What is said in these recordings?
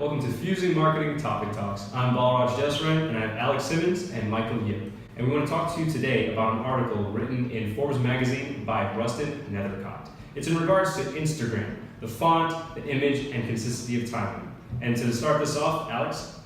Welcome to Fusing Marketing Topic Talks. I'm Balraj Desran, and I have Alex Simmons and Michael Yip. And we want to talk to you today about an article written in Forbes magazine by Rustin, Nethercott. It's in regards to Instagram, the font, the image, and consistency of timing. And to start this off, Alex?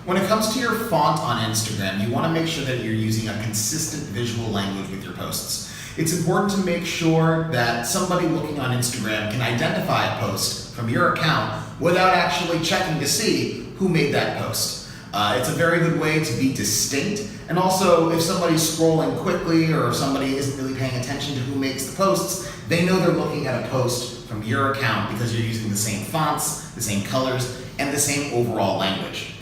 When it comes to your font on Instagram, you want to make sure that you're using a consistent visual language with your posts. It's important to make sure that somebody looking on Instagram can identify a post from your account without actually checking to see who made that post. It's a very good way to be distinct, and also if somebody's scrolling quickly or if somebody isn't really paying attention to who makes the posts, they know they're looking at a post from your account because you're using the same fonts, the same colors, and the same overall language.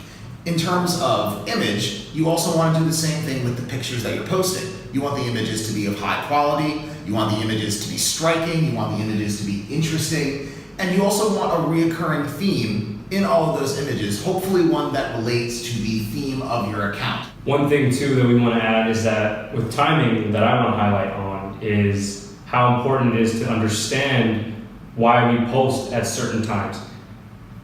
In terms of image, you also want to do the same thing with the pictures that you're posting. You want the images to be of high quality, you want the images to be striking, you want the images to be interesting, and you also want a reoccurring theme in all of those images, hopefully one that relates to the theme of your account. One thing too that we want to add is that with timing that I want to highlight on is how important it is to understand why we post at certain times.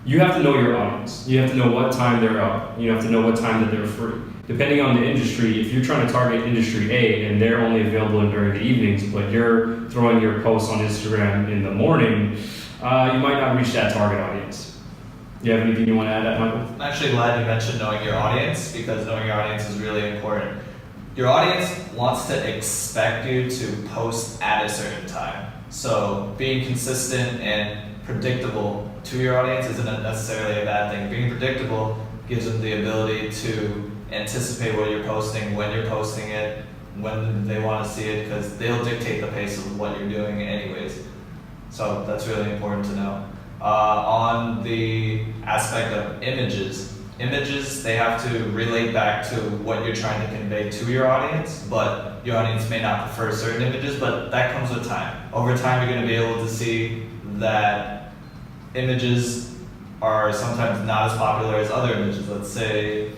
You have to know your audience. You have to know what time they're up. You have to know what time that they're free. Depending on the industry, if you're trying to target industry A and they're only available during the evenings, but you're throwing your posts on Instagram in the morning, you might not reach that target audience. You have anything you want to add to that, Michael? I'm actually glad you mentioned knowing your audience, because knowing your audience is really important. Your audience wants to expect you to post at a certain time. So being consistent and predictable to your audience isn't necessarily a bad thing. Being predictable gives them the ability to anticipate what you're posting, when you're posting it, when they want to see it, because they'll dictate the pace of what you're doing anyways. So that's really important to know. On the aspect of images, they have to relate back to what you're trying to convey to your audience, but your audience may not prefer certain images, but that comes with time. Over time, you're going to be able to see that images are sometimes not as popular as other images. Let's say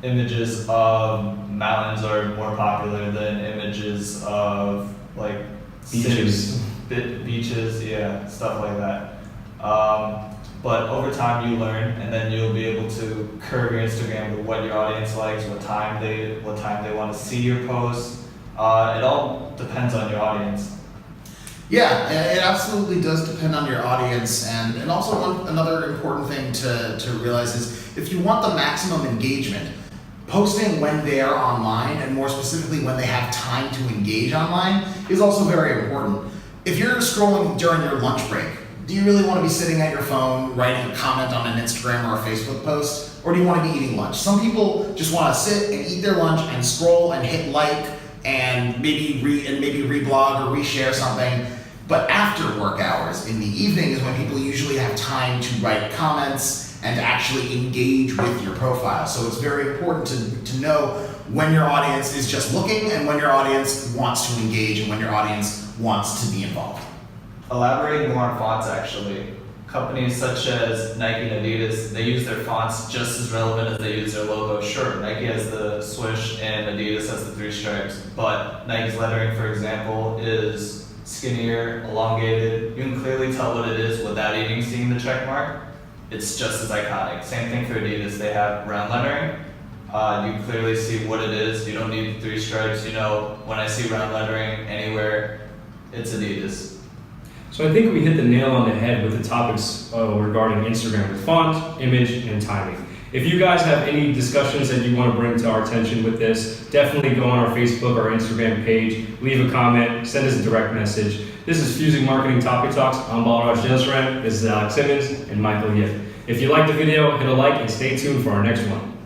images of mountains are more popular than images of like Beaches. Beaches, yeah, stuff like that. But over time you learn, and then you'll be able to curve your Instagram to what your audience likes, what time they want to see your posts. It all depends on your audience. Yeah, it absolutely does depend on your audience, and also another important thing to realize is if you want the maximum engagement, posting when they are online, and more specifically when they have time to engage online, is also very important. If you're scrolling during your lunch break, do you really want to be sitting at your phone writing a comment on an Instagram or a Facebook post, or do you want to be eating lunch? Some people just want to sit and eat their lunch and scroll and hit like and maybe reblog or reshare something. But after work hours, in the evening, is when people usually have time to write comments and to actually engage with your profile. So it's very important to know when your audience is just looking and when your audience wants to engage and when your audience wants to be involved. Elaborating more on fonts, actually. Companies such as Nike and Adidas, they use their fonts just as relevant as they use their logo. Sure, Nike has the swoosh and Adidas has the 3 stripes, but Nike's lettering, for example, is skinnier, elongated. You can clearly tell what it is without even seeing the check mark. It's just as iconic. Same thing for Adidas. They have round lettering. You can clearly see what it is. You don't need 3 stripes. You know, when I see round lettering anywhere, it's Adidas. So I think we hit the nail on the head with the topics regarding Instagram, with font, image, and timing. If you guys have any discussions that you want to bring to our attention with this, definitely go on our Facebook or Instagram page, leave a comment, send us a direct message. This is Fusing Marketing Topic Talks. I'm Balraj Desran. This is Alex Simmons and Michael Yip. If you liked the video, hit a like and stay tuned for our next one.